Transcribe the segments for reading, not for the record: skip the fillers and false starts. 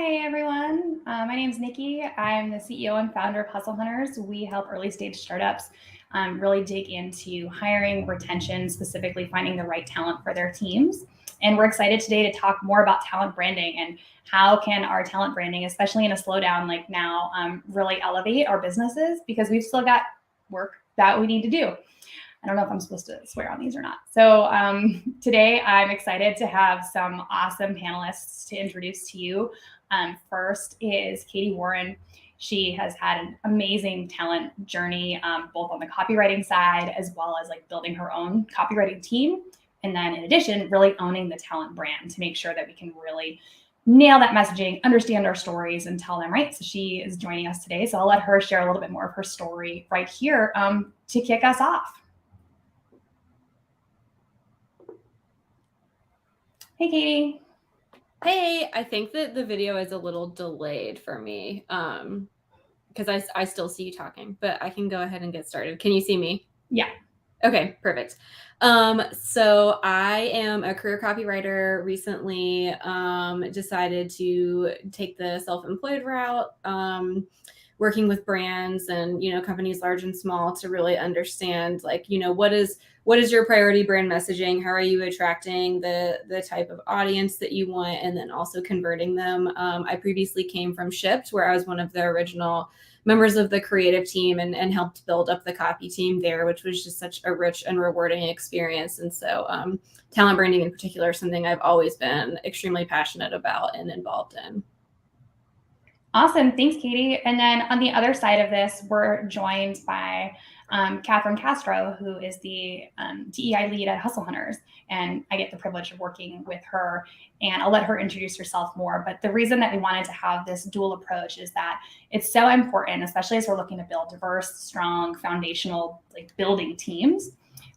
Hi, everyone. My name is Nikki. I'm the CEO and founder of Hustle Hunters. We help early stage startups really dig into hiring, retention, specifically finding the right talent for their teams. And we're excited today to talk more about talent branding and how can our talent branding, especially in a slowdown like now, really elevate our businesses because we've still got work that we need to do. I don't know if I'm supposed to swear on these or not. So today I'm excited to have some awesome panelists to introduce to you. First is Katie Warren. She has had an amazing talent journey, both on the copywriting side as well as like building her own copywriting team. And then in addition, really owning the talent brand to make sure that we can really nail that messaging, understand our stories, and tell them right. So she is joining us today. So I'll let her share a little bit more of her story right here to kick us off. Hey, Katie. Hey, I think that the video is a little delayed for me because I still see you talking, but I can go ahead and get started. Can you see me? Yeah. Okay, perfect. So I am a career copywriter. Recently decided to take the self-employed route, working with brands and, companies large and small to really understand, like, what is your priority brand messaging? How are you attracting the type of audience that you want, and then also converting them? I previously came from Shipt, where I was one of the original members of the creative team and helped build up the copy team there, which was just such a rich and rewarding experience. And so talent branding in particular is something I've always been extremely passionate about and involved in. Awesome. Thanks, Katie. And then on the other side of this, we're joined by Catherine Castro, who is the DEI lead at Hustle Hunters. And I get the privilege of working with her, and I'll let her introduce herself more. But the reason that we wanted to have this dual approach is that it's so important, especially as we're looking to build diverse, strong, foundational, like building teams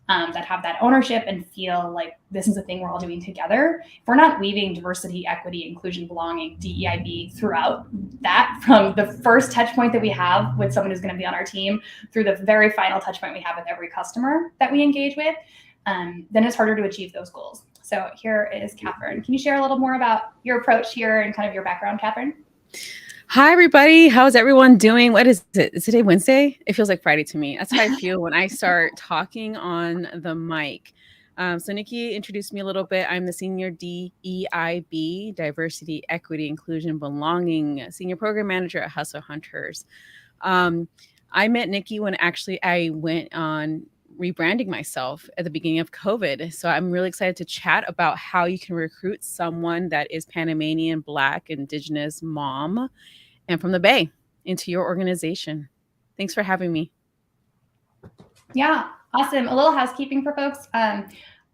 that have that ownership and feel like this is a thing we're all doing together. If we're not weaving diversity, equity, inclusion, belonging, DEIB throughout that, from the first touch point that we have with someone who's going to be on our team through the very final touch point we have with every customer that we engage with, then it's harder to achieve those goals. So here is Catherine. Can you share a little more about your approach here and kind of your background, Catherine? Hi, everybody. How's everyone doing? What is it? Is today Wednesday? It feels like Friday to me. That's how I feel when I start talking on the mic. So Nikki introduced me a little bit. I'm the senior DEIB, Diversity, Equity, Inclusion, Belonging, senior program manager at Hustle Hunters. I met Nikki when actually I went on rebranding myself at the beginning of COVID. So I'm really excited to chat about how you can recruit someone that is Panamanian, Black, Indigenous mom and from the Bay into your organization. Thanks for having me. Yeah, awesome. A little housekeeping for folks.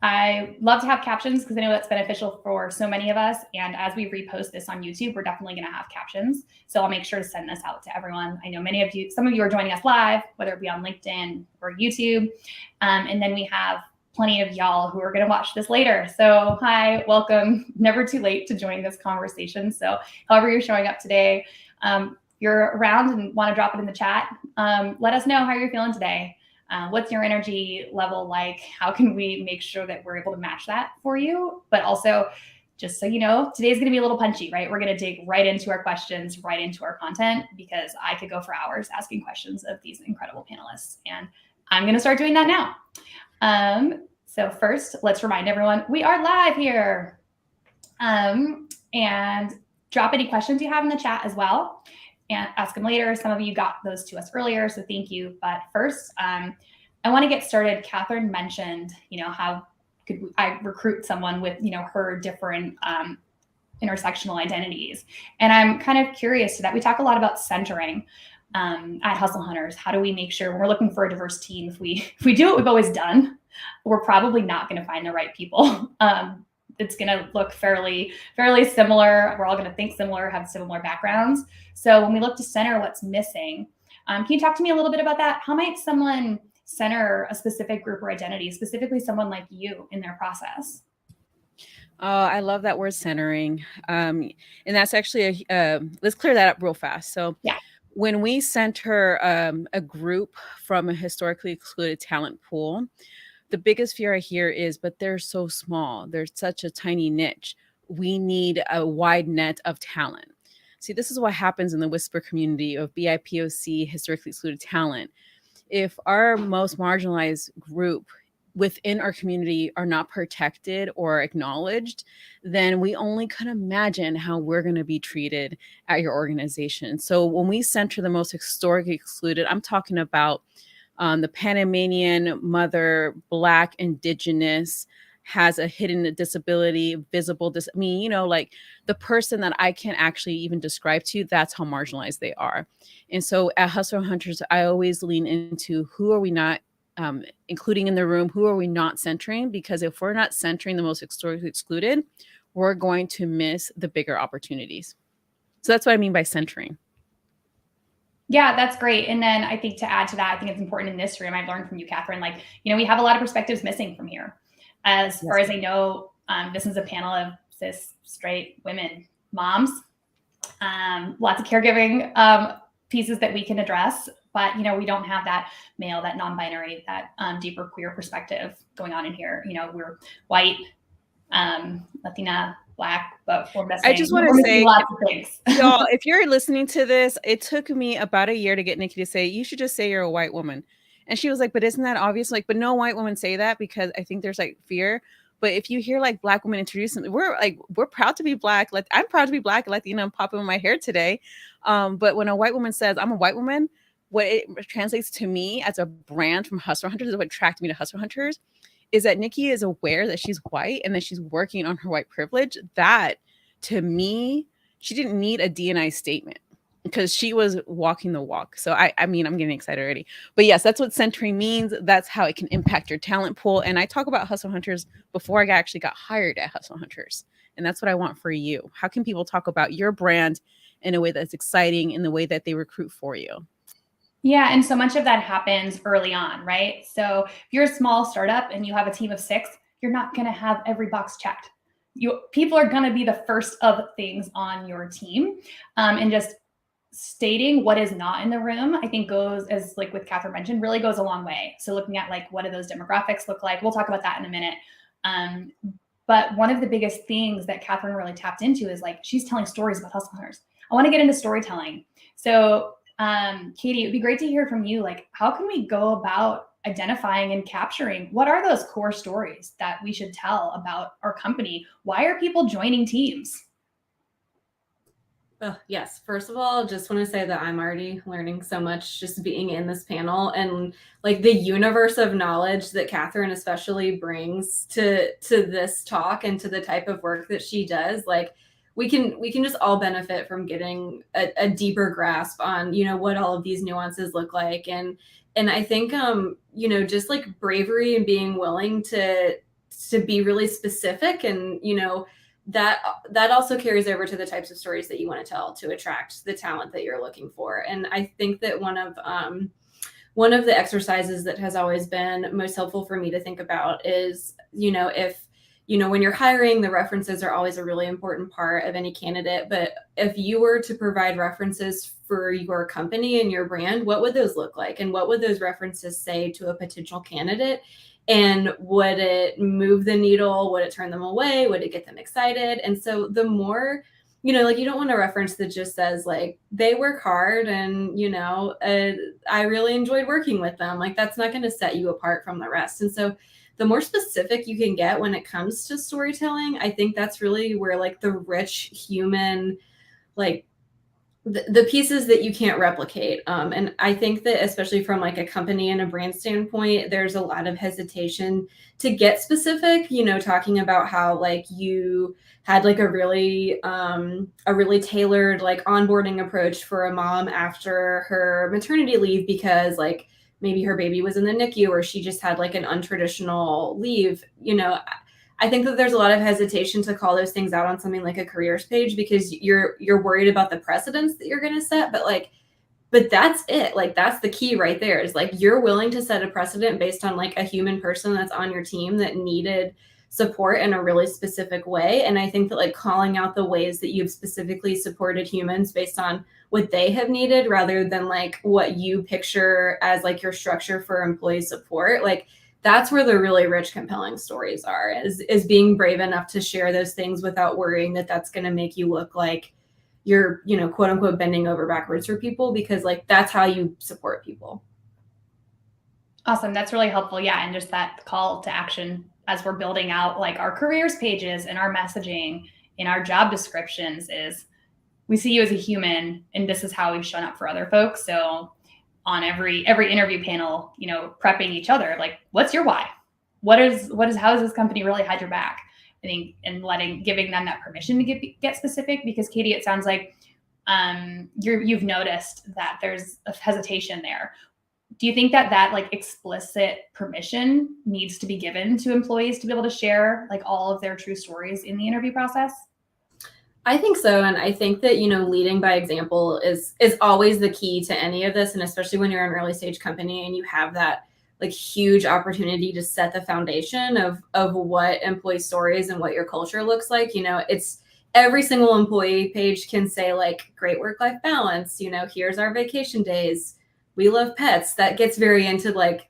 I love to have captions because I know that's beneficial for so many of us. And as we repost this on YouTube, we're definitely going to have captions. So I'll make sure to send this out to everyone. I know some of you are joining us live, whether it be on LinkedIn or YouTube. And then we have plenty of y'all who are going to watch this later. So hi, welcome. Never too late to join this conversation. So however you're showing up today, you're around and want to drop it in the chat. Let us know how you're feeling today. What's your energy level like? How can we make sure that we're able to match that for you? But also, just so you know, today's going to be a little punchy, right? We're going to dig right into our questions, right into our content, because I could go for hours asking questions of these incredible panelists. And I'm going to start doing that now. So first, let's remind everyone, we are live here. And drop any questions you have in the chat as well, and ask them later. Some of you got those to us earlier, so thank you. But first, I want to get started. Catherine mentioned, how could I recruit someone with, her different intersectional identities. And I'm kind of curious to that. We talk a lot about centering at Hustle Hunters. How do we make sure when we're looking for a diverse team, if we do what we've always done, we're probably not going to find the right people. It's going to look fairly similar. We're all going to think similar, have similar backgrounds. So when we look to center what's missing, can you talk to me a little bit about that? How might someone center a specific group or identity, specifically someone like you, in their process? Oh, I love that word centering. And that's actually, let's clear that up real fast. So yeah. When we center a group from a historically excluded talent pool, the biggest fear I hear is, but they're so small. They're such a tiny niche. We need a wide net of talent. See, this is what happens in the whisper community of BIPOC, historically excluded talent. If our most marginalized group within our community are not protected or acknowledged, then we only can imagine how we're going to be treated at your organization. So when we center the most historically excluded, I'm talking about the Panamanian mother, Black, Indigenous, has a hidden disability, visible I mean, you know, like the person that I can't actually even describe to you, that's how marginalized they are. And so at Hustle Hunters, I always lean into who are we not including in the room, who are we not centering? Because if we're not centering the most historically excluded, we're going to miss the bigger opportunities. So that's what I mean by centering. Yeah, that's great. And then I think to add to that, I think it's important in this room, I've learned from you, Catherine, like, you know, we have a lot of perspectives missing from here. As far as I know, this is a panel of cis, straight women, moms, lots of caregiving pieces that we can address. But, you know, we don't have that male, that non-binary, that deeper queer perspective going on in here. You know, we're white, Latina, Black, but we're missing. I just want to say, lots of things. Y'all, if you're listening to this, it took me about a year to get Nikki to say, you should just say you're a white woman. And she was like, but isn't that obvious? Like, but no white women say that because I think there's like fear. But if you hear like Black women introduce them, we're proud to be Black. Like, I'm proud to be Black. Latina, I'm popping my hair today. But when a white woman says I'm a white woman, what it translates to me as a brand from Hustle Hunters is what attracted me to Hustle Hunters is that Nikki is aware that she's white and that she's working on her white privilege. That to me, she didn't need a D&I statement because she was walking the walk. So I mean, I'm getting excited already. But yes, that's what centering means. That's how it can impact your talent pool. And I talk about Hustle Hunters before I actually got hired at Hustle Hunters. And that's what I want for you. How can people talk about your brand in a way that's exciting, in the way that they recruit for you? Yeah, and so much of that happens early on, right? So if you're a small startup and you have a team of 6, you're not going to have every box checked. People are going to be the first of things on your team, and just stating what is not in the room, I think goes, as like with Catherine mentioned, really goes a long way. So looking at like, what do those demographics look like? We'll talk about that in a minute. But one of the biggest things that Catherine really tapped into is like, she's telling stories about hustle hunters. I want to get into storytelling. So Katie, it'd be great to hear from you. Like, how can we go about identifying and capturing what are those core stories that we should tell about our company? Why are people joining teams? Yes. First of all, just want to say that I'm already learning so much just being in this panel, and like the universe of knowledge that Catherine especially brings to this talk and to the type of work that she does. Like we can just all benefit from getting a deeper grasp on, you know, what all of these nuances look like. And I think, you know, just like bravery and being willing to be really specific, and, you know, that also carries over to the types of stories that you want to tell to attract the talent that you're looking for. And I think that one of the exercises that has always been most helpful for me to think about is, you know, if, you know, when you're hiring, the references are always a really important part of any candidate. But if you were to provide references for your company and your brand, what would those look like? And what would those references say to a potential candidate? And would it move the needle? Would it turn them away? Would it get them excited? And so the more, you know, like you don't want a reference that just says like, they work hard and, you know, I really enjoyed working with them. Like that's not going to set you apart from the rest. And so the more specific you can get when it comes to storytelling, I think that's really where like the rich human, like the pieces that you can't replicate. And I think that especially from like a company and a brand standpoint, there's a lot of hesitation to get specific, you know, talking about how like you had like a really tailored like onboarding approach for a mom after her maternity leave because like maybe her baby was in the NICU or she just had like an untraditional leave. You know, I think that there's a lot of hesitation to call those things out on something like a careers page because you're worried about the precedents that you're going to set. But that's it. Like, that's the key right there is like, you're willing to set a precedent based on like a human person that's on your team that needed support in a really specific way. And I think that like calling out the ways that you've specifically supported humans based on what they have needed rather than like what you picture as like your structure for employee support, like that's where the really rich, compelling stories are, is being brave enough to share those things without worrying that that's going to make you look like, you're, you know, quote unquote bending over backwards for people, because like that's how you support people. Awesome. That's really helpful. Yeah. And just that call to action as we're building out like our careers pages and our messaging in our job descriptions is we see you as a human and this is how we've shown up for other folks. So on every interview panel, you know, prepping each other, like, what's your why? How does this company really had your back? I think, and giving them that permission to get specific, because Katie, it sounds like you've noticed that there's a hesitation there. Do you think that like explicit permission needs to be given to employees to be able to share like all of their true stories in the interview process? I think so. And I think that, you know, leading by example is always the key to any of this. And especially when you're an early stage company and you have that like huge opportunity to set the foundation of what employee stories and what your culture looks like. You know, it's every single employee page can say like great work-life balance, you know, here's our vacation days. We love pets. That gets very into like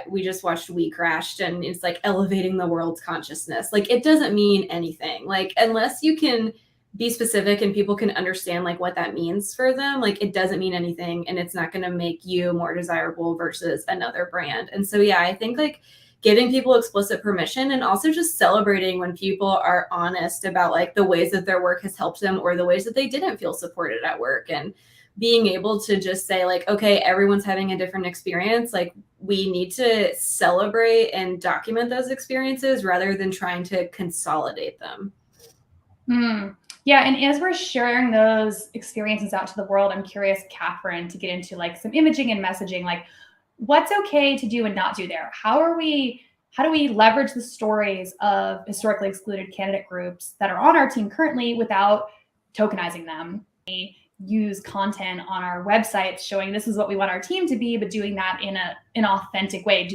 we just watched We Crashed, and it's like elevating the world's consciousness. Like it doesn't mean anything. Like unless you can be specific and people can understand like what that means for them, like it doesn't mean anything, and it's not going to make you more desirable versus another brand. And so yeah, I think like giving people explicit permission and also just celebrating when people are honest about like the ways that their work has helped them or the ways that they didn't feel supported at work, and being able to just say like, okay, everyone's having a different experience. Like we need to celebrate and document those experiences rather than trying to consolidate them. Yeah. And as we're sharing those experiences out to the world, I'm curious, Catherine, to get into like some imaging and messaging, like what's okay to do and not do there? How do we leverage the stories of historically excluded candidate groups that are on our team currently without tokenizing them? We use content on our websites showing this is what we want our team to be, but doing that in an authentic way.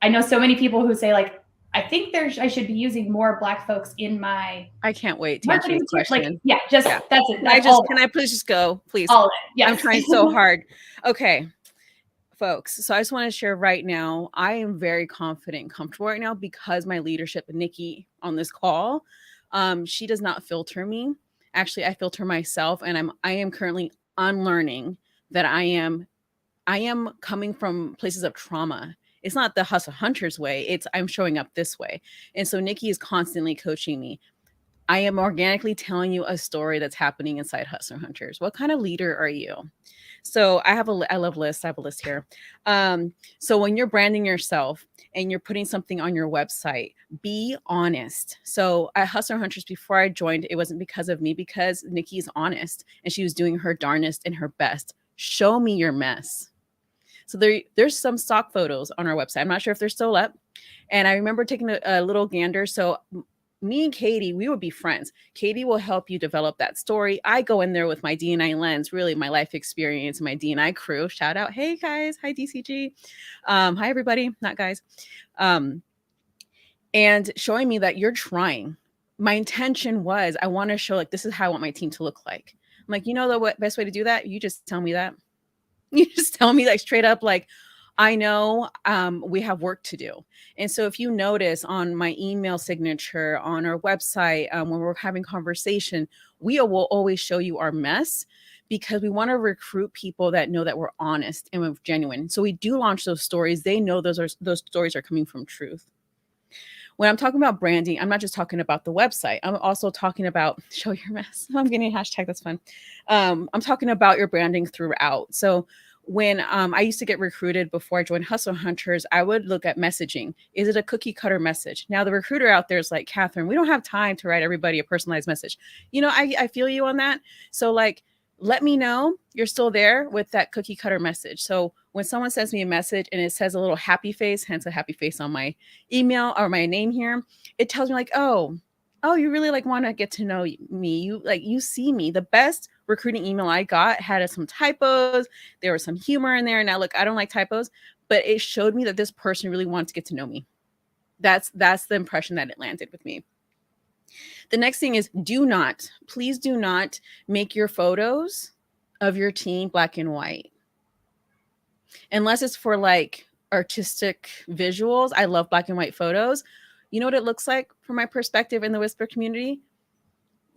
I know so many people who say like, I think I should be using more Black folks in my I can't wait to answer the question. Like, yeah, just yeah. That's it. Can I please just go, please? All of it. Yes. I'm trying so hard. Okay, folks. So I just want to share right now, I am very confident and comfortable right now because my leadership, Nikki, on this call, she does not filter me. Actually, I filter myself, and I am currently unlearning that I am coming from places of trauma. It's not the Hustle Hunters way. It's I'm showing up this way. And so Nikki is constantly coaching me. I am organically telling you a story that's happening inside Hustler Hunters. What kind of leader are you? So I love lists. I have a list here. So when you're branding yourself and you're putting something on your website, be honest. So at Hustler Hunters, before I joined, it wasn't because of me, because Nikki's honest and she was doing her darnest and her best. Show me your mess. So there's some stock photos on our website. I'm not sure if they're still up. And I remember taking a little gander. So me and Katie, we would be friends. Katie will help you develop that story. I go in there with my D&I lens, really my life experience, my D&I crew. Shout out. Hey guys. Hi DCG. Hi everybody. Not guys. And showing me that you're trying. My intention was I want to show like, this is how I want my team to look like. I'm like, you know, the best way to do that? You just tell me that. You just tell me like straight up, like, I know we have work to do. And so if you notice on my email signature, on our website, when we're having conversation, we will always show you our mess because we want to recruit people that know that we're honest and we're genuine. So we do launch those stories. They know those stories are coming from truth. When I'm talking about branding, I'm not just talking about the website. I'm also talking about show your mess. I'm getting a hashtag. That's fun. I'm talking about your branding throughout. So when I used to get recruited before I joined Hustle Hunters, I would look at messaging. Is it a cookie cutter message? Now the recruiter out there is like, Catherine, we don't have time to write everybody a personalized message. You know, I feel you on that. So like, let me know you're still there with that cookie cutter message. So when someone sends me a message and it says a little happy face, hence a happy face on my email or my name here, it tells me like, oh, you really like want to get to know me. You see me. The best recruiting email I got had some typos. There was some humor in there. Now look, I don't like typos, but it showed me that this person really wanted to get to know me. That's the impression that it landed with me. The next thing is please do not make your photos of your team black and white. Unless it's for like artistic visuals. I love black and white photos. You know what it looks like from my perspective in the Whisper community?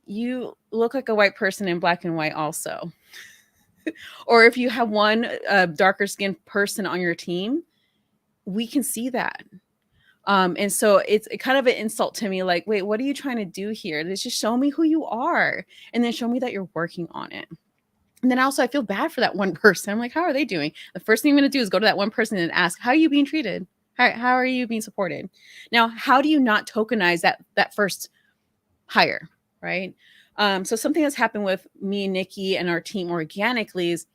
you look like a white person in black and white also. Or if you have one darker skinned person on your team, we can see that. And so it's kind of an insult to me, like, wait, what are you trying to do here? Just show me who you are, and then show me that you're working on it. And then also I feel bad for that one person. I'm like, how are they doing? The first thing I'm going to do is go to that one person and ask, how are you being treated? How are you being supported? Now, how do you not tokenize that first hire, right? So something that's happened with me and Nikki and our team organically is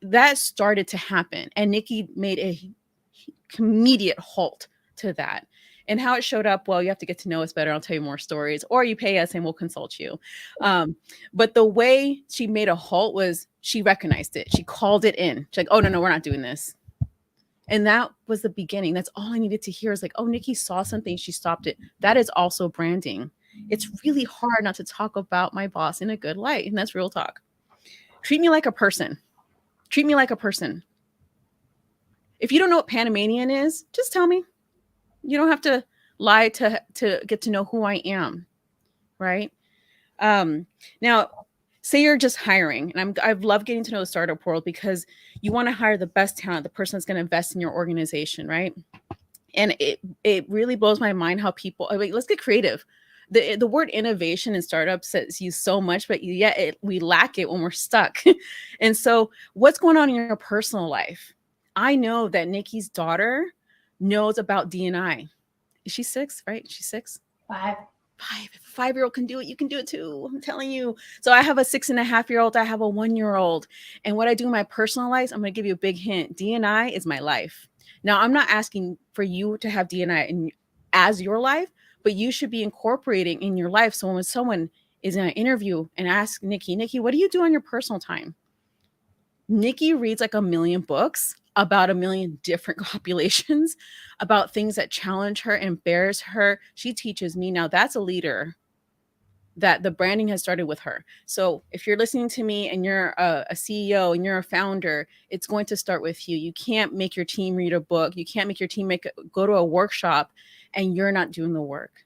that started to happen. And Nikki made a immediate halt to that. And how it showed up, well, you have to get to know us better. I'll tell you more stories, or you pay us and we'll consult you. But the way she made a halt was she recognized it. She called it in. She's like, oh, no, we're not doing this. And that was the beginning. That's all I needed to hear is like, oh, Nikki saw something. She stopped it. That is also branding. It's really hard not to talk about my boss in a good light. And that's real talk. Treat me like a person. Treat me like a person. If you don't know what Panamanian is, just tell me. You don't have to lie to get to know who I am, right? Now, say you're just hiring, and I love getting to know the startup world because you want to hire the best talent, the person that's going to invest in your organization, right? And it really blows my mind how people. I mean, let's get creative. The word innovation in startups is used so much, but yet we lack it when we're stuck. And so, what's going on in your personal life? I know that Nikki's daughter knows about D&I. Is she 6, right? She's 6? 5. 5. If a 5-year-old can do it, you can do it too. I'm telling you. So I have a 6.5-year-old. I have a 1-year-old. And what I do in my personal life, I'm going to give you a big hint. D&I is my life. Now, I'm not asking for you to have D&I as your life, but you should be incorporating in your life. So when someone is in an interview and ask Nikki, what do you do on your personal time? Nikki reads like 1 million books about 1 million different populations, about things that challenge her, embarrass her. She teaches me. Now that's a leader that the branding has started with her. So if you're listening to me and you're a CEO and you're a founder, it's going to start with you. You can't make your team read a book. You can't make your team go to a workshop and you're not doing the work.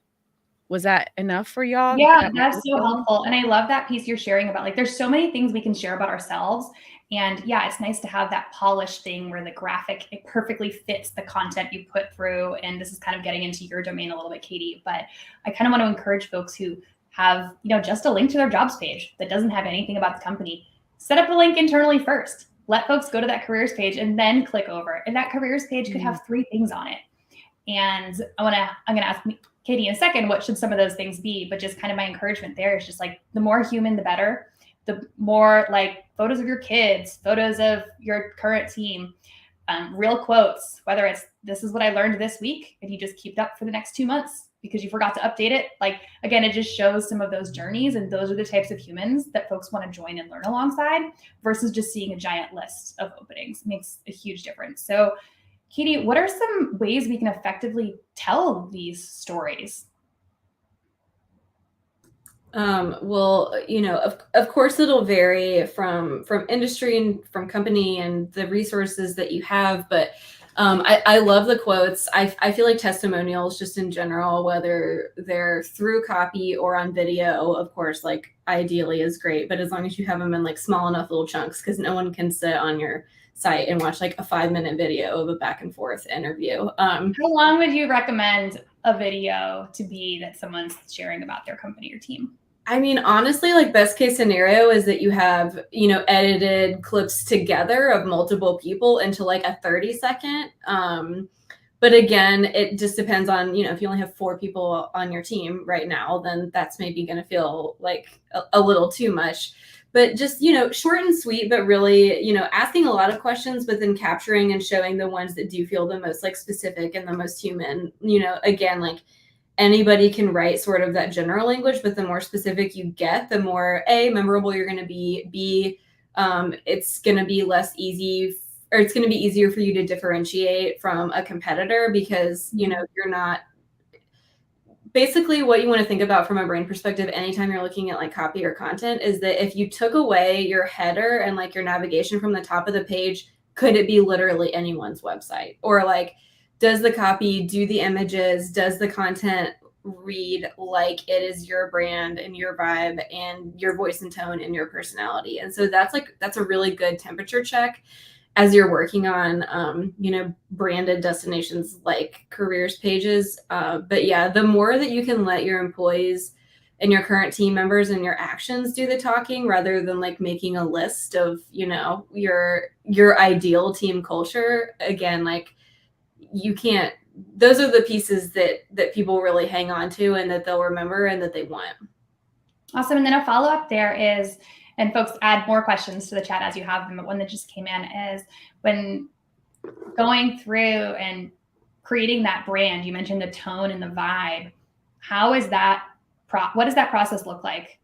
Was that enough for y'all? Yeah, that's so helpful. And I love that piece you're sharing about, like, there's so many things we can share about ourselves. And yeah, it's nice to have that polished thing where the graphic, it perfectly fits the content you put through. And this is kind of getting into your domain a little bit, Katie, but I kind of want to encourage folks who have, just a link to their jobs page that doesn't have anything about the company. Set up a link internally first. Let folks go to that careers page and then click over. And that careers page could have 3 things on it. And I'm gonna ask Katie in a second, what should some of those things be? But just kind of my encouragement there is just like, the more human, the better. The more like photos of your kids, photos of your current team, real quotes, whether it's, this is what I learned this week, and you just keep it up for the next 2 months because you forgot to update it. Like, again, it just shows some of those journeys, and those are the types of humans that folks want to join and learn alongside versus just seeing a giant list of openings. It makes a huge difference. So Katie, what are some ways we can effectively tell these stories? Well, of course it'll vary from industry and from company and the resources that you have, but I love the quotes. I feel like testimonials just in general, whether they're through copy or on video, of course, like ideally is great, but as long as you have them in like small enough little chunks, because no one can sit on your site and watch like a 5-minute video of a back and forth interview. How long would you recommend a video to be that someone's sharing about their company or team? I mean, honestly, like best case scenario is that you have, edited clips together of multiple people into like a 30-second. But again, it just depends on, if you only have 4 people on your team right now, then that's maybe going to feel like a little too much. But just, short and sweet, but really, asking a lot of questions, but then capturing and showing the ones that do feel the most like specific and the most human. Again, like anybody can write sort of that general language, but the more specific you get, the more memorable you're going to be. B, it's going to be less easy, or it's going to be easier for you to differentiate from a competitor because, you're not. Basically, what you want to think about from a brain perspective, anytime you're looking at like copy or content, is that if you took away your header and like your navigation from the top of the page, could it be literally anyone's website? Or like, does the copy do the images? Does the content read like it is your brand and your vibe and your voice and tone and your personality. And so that's a really good temperature check as you're working on, branded destinations like careers pages. But yeah, the more that you can let your employees and your current team members and your actions do the talking rather than like making a list of, your ideal team culture, again, like you can't, those are the pieces that people really hang on to and that they'll remember and that they want. Awesome. And then a follow-up there is, and folks add more questions to the chat as you have them, but one that just came in is when going through and creating that brand, you mentioned the tone and the vibe. How is that, what does that process look like?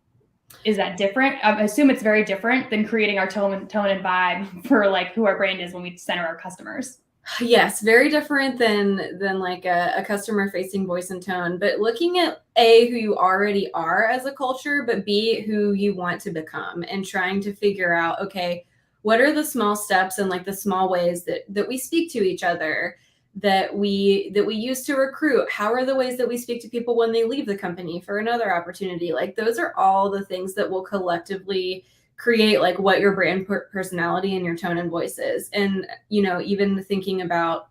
Is that different? I assume it's very different than creating our tone and vibe for like who our brand is when we center our customers. Yes, very different than like a customer facing voice and tone, but looking at A, who you already are as a culture, but B, who you want to become, and trying to figure out, okay, what are the small steps and like the small ways that we speak to each other, that we use to recruit? How are the ways that we speak to people when they leave the company for another opportunity? Like those are all the things that will collectively create like what your brand personality and your tone and voice is. And even thinking about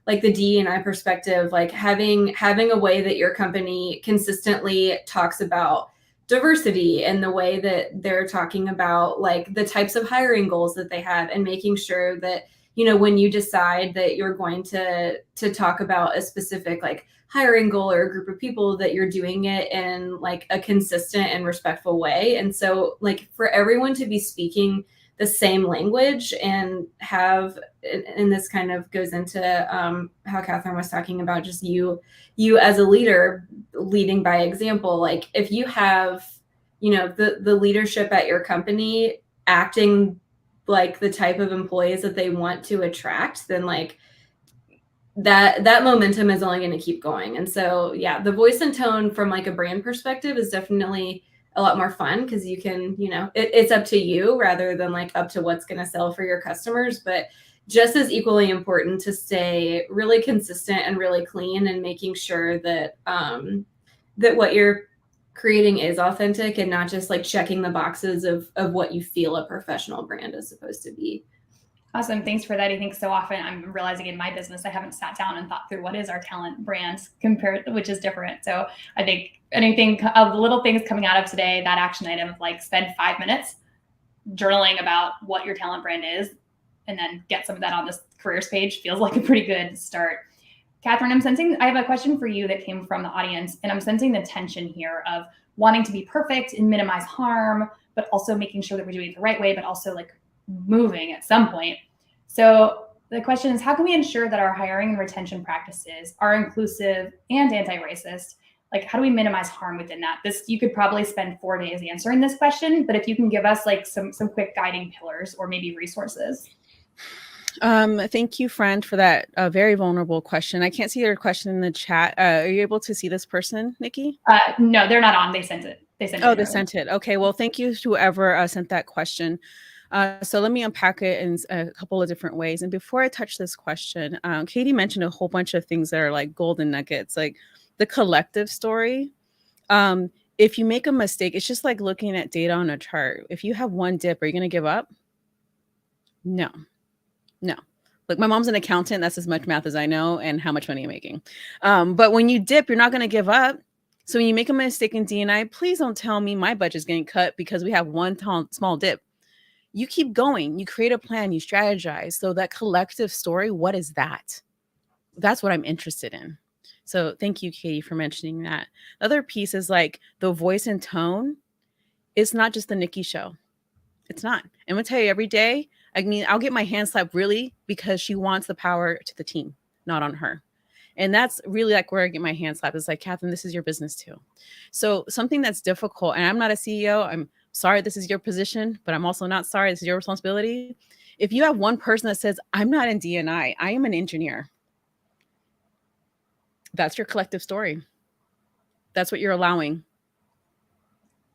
like the DE&I perspective, like having a way that your company consistently talks about diversity and the way that they're talking about like the types of hiring goals that they have, and making sure that when you decide that you're going to talk about a specific like hiring goal or a group of people, that you're doing it in like a consistent and respectful way. And so like for everyone to be speaking the same language and have, and this kind of goes into how Catherine was talking about just you as a leader leading by example. Like if you have, the leadership at your company acting like the type of employees that they want to attract, then like that momentum is only going to keep going. And so, yeah, the voice and tone from like a brand perspective is definitely a lot more fun because you can, it's up to you rather than like up to what's going to sell for your customers. But just as equally important to stay really consistent and really clean, and making sure that that what you're creating is authentic and not just like checking the boxes of what you feel a professional brand is supposed to be. Awesome. Thanks for that. I think so often I'm realizing in my business, I haven't sat down and thought through what is our talent brand compared, which is different. So I think anything of the little things coming out of today, that action item of like spend 5 minutes journaling about what your talent brand is, and then get some of that on this careers page feels like a pretty good start. Catherine, I have a question for you that came from the audience, and I'm sensing the tension here of wanting to be perfect and minimize harm, but also making sure that we're doing it the right way, but also like moving at some point. So the question is, how can we ensure that our hiring and retention practices are inclusive and anti-racist? Like, how do we minimize harm within that? You could probably spend 4 days answering this question, but if you can give us like some quick guiding pillars or maybe resources. Thank you, friend, for that very vulnerable question. I can't see your question in the chat. Are you able to see this person, Nikki? No, they're not on. They sent it. They sent it. Okay. Well, thank you to whoever sent that question. So let me unpack it in a couple of different ways. And before I touch this question, Katie mentioned a whole bunch of things that are like golden nuggets, like the collective story. If you make a mistake, it's just like looking at data on a chart. If you have one dip, are you going to give up? No. Look, my mom's an accountant. That's as much math as I know and how much money you're making. But when you dip, you're not going to give up. So when you make a mistake in D&I, please don't tell me my budget's getting cut because we have one small dip. You keep going, you create a plan, you strategize. So that collective story, what is that? That's what I'm interested in. So thank you, Katie, for mentioning that. The other piece is like the voice and tone. It's not just the Nikki show. It's not. I'm gonna tell you every day, I'll get my hand slapped really because she wants the power to the team, not on her. And that's really like where I get my hand slapped. It's like, Catherine, this is your business too. So something that's difficult, and I'm not a CEO, I'm sorry this is your position, but I'm also not sorry this is your responsibility. If you have one person that says, I'm not in D&I, I am an engineer. That's your collective story. That's what you're allowing.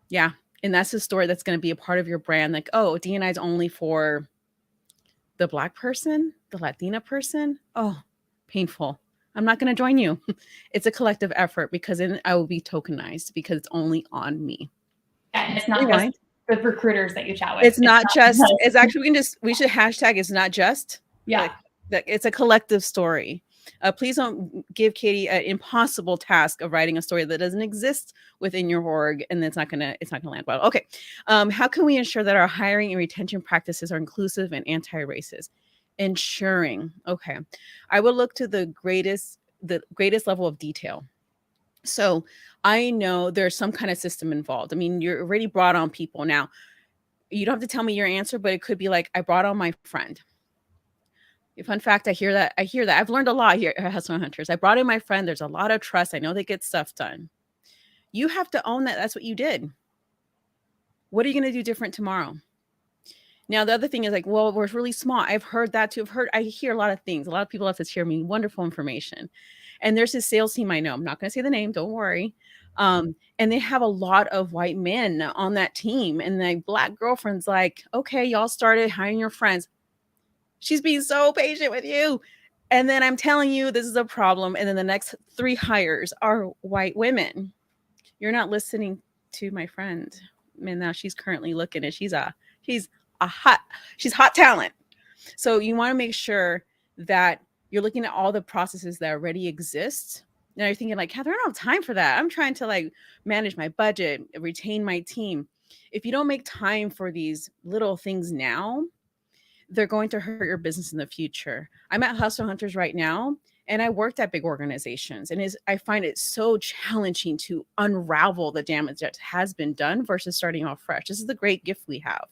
Yeah. And that's the story that's going to be a part of your brand. Like, oh, D&I is only for the Black person, the Latina person. Oh, painful. I'm not going to join you. It's a collective effort because then I will be tokenized because it's only on me. Yeah, and it's not Rewind. just the recruiters that you chat with. It's not just, it's actually, we should hashtag it's not just. Yeah. Like, it's a collective story. Please don't give Katie an impossible task of writing a story that doesn't exist within your org, and it's not gonna land well. Okay, how can we ensure that our hiring and retention practices are inclusive and anti-racist? Ensuring. Okay, I will look to the greatest level of detail. So I know there's some kind of system involved. I mean, you're already brought on people now. You don't have to tell me your answer, but it could be like, I brought on my friend. Fun fact, I hear that. I've learned a lot here at Hustle Hunters. I brought in my friend. There's a lot of trust. I know they get stuff done. You have to own that. That's what you did. What are you going to do different tomorrow? Now, the other thing is like, well, we're really small. I've heard that too. I hear a lot of things. A lot of people have to share me wonderful information. And there's this sales team I know. I'm not going to say the name. Don't worry. And they have a lot of white men on that team. And the Black girlfriend's like, okay, y'all started hiring your friends. She's being so patient with you. And then I'm telling you, this is a problem. And then the next 3 hires are white women. You're not listening to my friend. And now she's currently looking and she's hot talent. So you want to make sure that you're looking at all the processes that already exist. Now you're thinking like, Catherine, I don't have time for that. I'm trying to like manage my budget, retain my team. If you don't make time for these little things now, they're going to hurt your business in the future. I'm at Hustle Hunters right now, and I worked at big organizations, and I find it so challenging to unravel the damage that has been done versus starting off fresh. This is the great gift we have.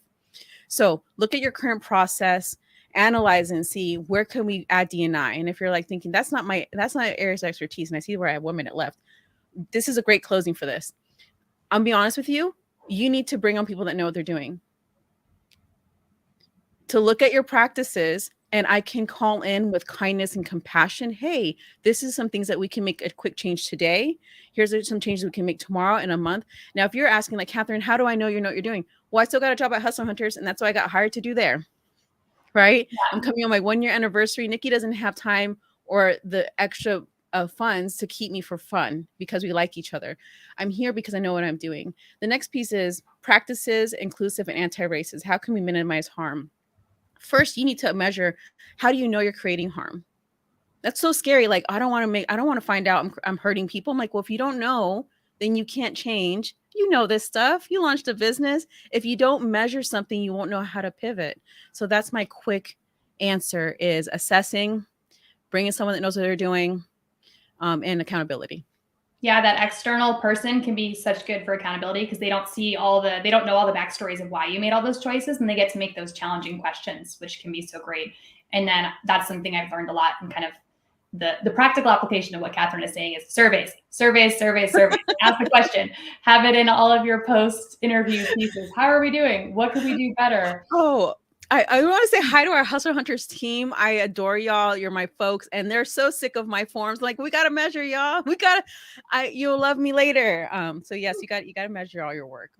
So look at your current process, analyze and see where can we add D&I. And if you're like thinking that's not areas of expertise, and I see where I have 1 minute left, this is a great closing for this. I'll be honest with you. You need to bring on people that know what they're doing. To look at your practices, and I can call in with kindness and compassion. Hey, this is some things that we can make a quick change today. Here's some changes we can make tomorrow in a month. Now, if you're asking like, Catherine, how do I know you know what you're doing? Well, I still got a job at Hustle Hunters, and that's what I got hired to do there. Right? Yeah. I'm coming on my 1-year anniversary. Nikki doesn't have time or the extra funds to keep me for fun because we like each other. I'm here because I know what I'm doing. The next piece is practices, inclusive and anti-racist. How can we minimize harm? First, you need to measure, how do you know you're creating harm? That's so scary. Like, I don't want to find out I'm hurting people. I'm like, well, if you don't know, then you can't change. You know this stuff. You launched a business. If you don't measure something, you won't know how to pivot. So that's my quick answer is assessing, bringing someone that knows what they're doing, and accountability. Yeah, that external person can be such good for accountability because they don't know all the backstories of why you made all those choices, and they get to make those challenging questions, which can be so great. And then that's something I've learned a lot, and kind of the practical application of what Catherine is saying is surveys. Ask the question, have it in all of your post interview pieces. How are we doing? What could we do better? Oh, I want to say hi to our Hustle Hunters team. I adore y'all. You're my folks, and they're so sick of my forms. Like, we got to measure y'all. You'll love me later. So yes, you got to measure all your work.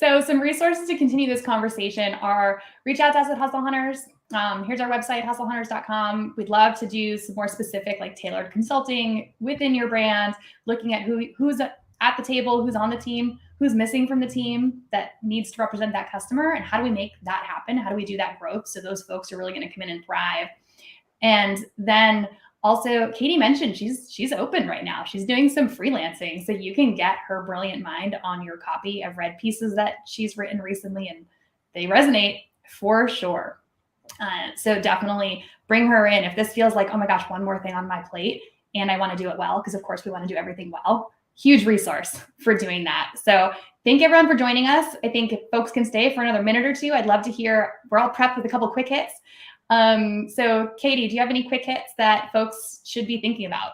So some resources to continue this conversation are reach out to us at Hustle Hunters. Here's our website, hustlehunters.com. We'd love to do some more specific, like tailored consulting within your brand, looking at who's at the table, who's on the team, who's missing from the team that needs to represent that customer, and how do we make that happen? How do we do that growth so those folks are really going to come in and thrive? And then also, Katie mentioned she's open right now. She's doing some freelancing, so you can get her brilliant mind on your copy. I've read pieces that she's written recently, and they resonate for sure. So definitely bring her in. If this feels like, oh my gosh, one more thing on my plate, and I want to do it well, because of course we want to do everything well. Huge resource for doing that. So thank you everyone for joining us. I think if folks can stay for another minute or two, I'd love to hear, we're all prepped with a couple quick hits. So Katie, do you have any quick hits that folks should be thinking about?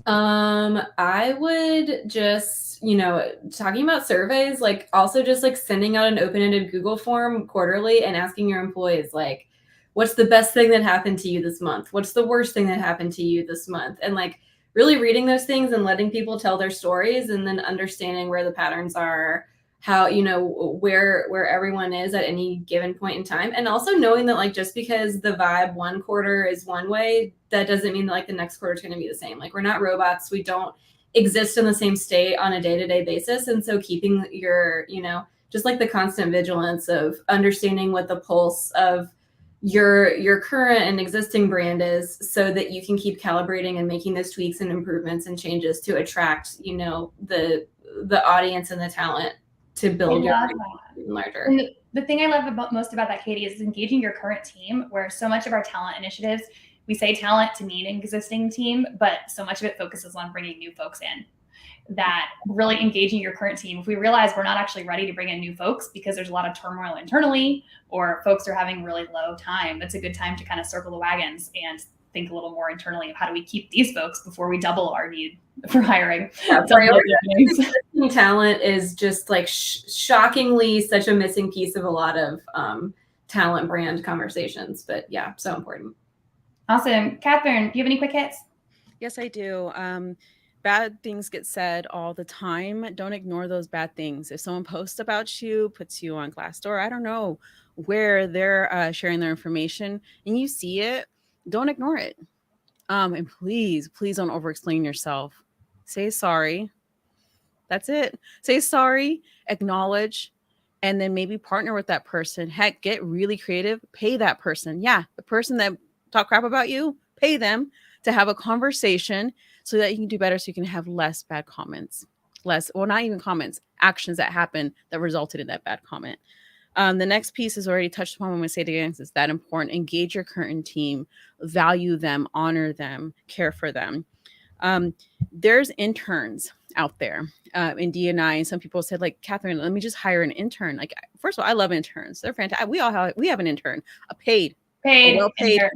I would just, talking about surveys, like also just like sending out an open-ended Google form quarterly and asking your employees, like, what's the best thing that happened to you this month? What's the worst thing that happened to you this month? And like really reading those things and letting people tell their stories and then understanding where the patterns are how, you know, where everyone is at any given point in time. And also knowing that like, just because the vibe one quarter is one way, that doesn't mean that like the next quarter is going to be the same. Like we're not robots. We don't exist in the same state on a day-to-day basis. And so keeping your, you know, just like the constant vigilance of understanding what the pulse of your current and existing brand is, so that you can keep calibrating and making those tweaks and improvements and changes to attract, you know, the audience and the talent to build your brand even larger. And the thing I love most about that, Katie, is engaging your current team, where so much of our talent initiatives, we say talent to mean an existing team, but so much of it focuses on bringing new folks in. That really engaging your current team. If we realize we're not actually ready to bring in new folks because there's a lot of turmoil internally, or folks are having really low time, that's a good time to kind of circle the wagons and think a little more internally of how do we keep these folks before we double our need for hiring. Yeah, talent is just like shockingly such a missing piece of a lot of talent brand conversations, but yeah, so important. Awesome. Catherine, do you have any quick hits? Yes, I do. Bad things get said all the time. Don't ignore those bad things. If someone posts about you, puts you on Glassdoor, I don't know where they're sharing their information, and you see it, don't ignore it. And please don't over-explain yourself. Say sorry. That's it. Say sorry, acknowledge, and then maybe partner with that person. Heck, get really creative. Pay that person. Yeah, the person that talk crap about you, pay them to have a conversation so that you can do better, so you can have less bad comments. Well, not even comments, actions that happen that resulted in that bad comment. The next piece is already touched upon when we say it again, it's that important. Engage your current team, value them, honor them, care for them. There's interns out there in D&I, and some people said, like, Catherine, let me just hire an intern. Like, first of all, I love interns. They're fantastic. We have an intern, a well-paid.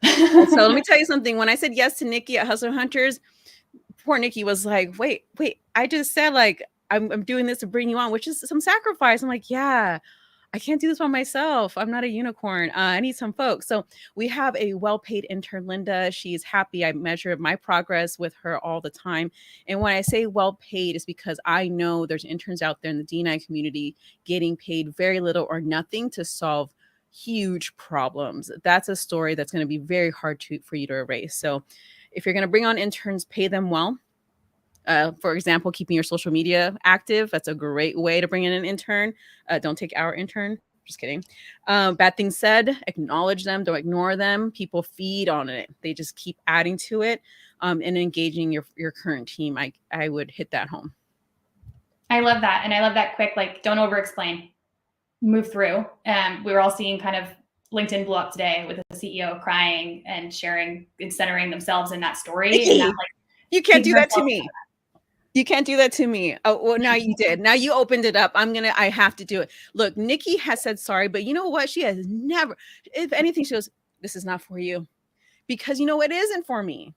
So let me tell you something. When I said yes to Nikki at Hustle Hunters, poor Nikki was like, wait, I just said like, I'm doing this to bring you on, which is some sacrifice. I'm like, yeah, I can't do this by myself. I'm not a unicorn. I need some folks. So we have a well-paid intern, Linda. She's happy. I measure my progress with her all the time. And when I say well-paid, it's because I know there's interns out there in the D&I community getting paid very little or nothing to solve huge problems. That's a story that's going to be very hard for you to erase. So if you're going to bring on interns, pay them well. For example, keeping your social media active. That's a great way to bring in an intern. Don't take our intern. Just kidding. Bad things said, acknowledge them. Don't ignore them. People feed on it. They just keep adding to it. And engaging your current team. I would hit that home. I love that. And I love that quick, like, don't over explain, move through. We were all seeing kind of LinkedIn blew up today with the CEO crying and sharing and centering themselves in that story. Nikki, and that, like, you can't do that to me. You can't do that to me. Oh, well, now you did. Now you opened it up. I have to do it. Look, Nikki has said sorry, but you know what? She has never, if anything, she goes, this is not for you. Because you know, it isn't for me.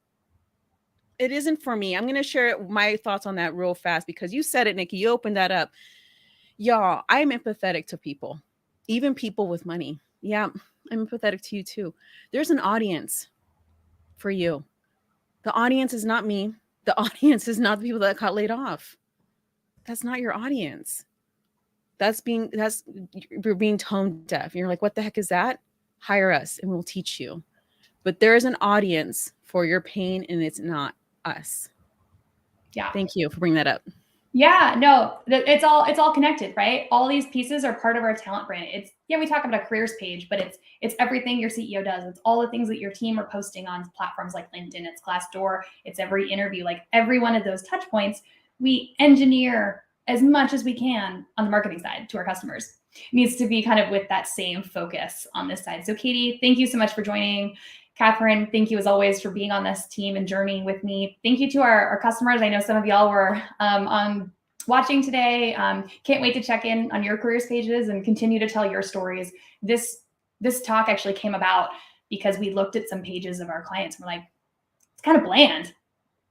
It isn't for me. I'm going to share my thoughts on that real fast because you said it, Nikki. You opened that up. Y'all, I'm empathetic to people, even people with money. Yeah, I'm empathetic to you too. There's an audience for you. The audience is not me. The audience is not the people that got laid off. That's not your audience. You're being tone deaf. You're like, what the heck is that? Hire us and we'll teach you. But there is an audience for your pain and it's not us. Yeah. Thank you for bringing that up. Yeah, no, it's all connected, right? All these pieces are part of our talent brand. We talk about a careers page, but it's everything your CEO does. It's all the things that your team are posting on platforms like LinkedIn, it's Glassdoor, it's every interview, like every one of those touch points, we engineer as much as we can on the marketing side to our customers. It needs to be kind of with that same focus on this side. So Katie, thank you so much for joining. Catherine, thank you as always for being on this team and journey with me. Thank you to our customers. I know some of y'all were on watching today. Can't wait to check in on your careers pages and continue to tell your stories. This talk actually came about because we looked at some pages of our clients and we're like, it's kind of bland,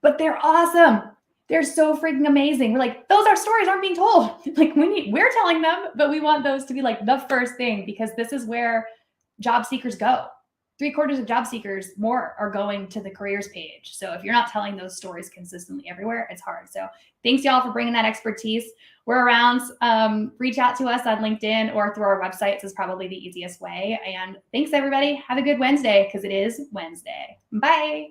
but they're awesome. They're so freaking amazing. We're like, those are stories aren't being told. Like we're telling them, but we want those to be like the first thing because this is where job seekers go. 3/4 of job seekers, more are going to the careers page. So if you're not telling those stories consistently everywhere, it's hard. So thanks y'all for bringing that expertise. We're around. Reach out to us on LinkedIn or through our websites is probably the easiest way. And thanks everybody. Have a good Wednesday because it is Wednesday. Bye.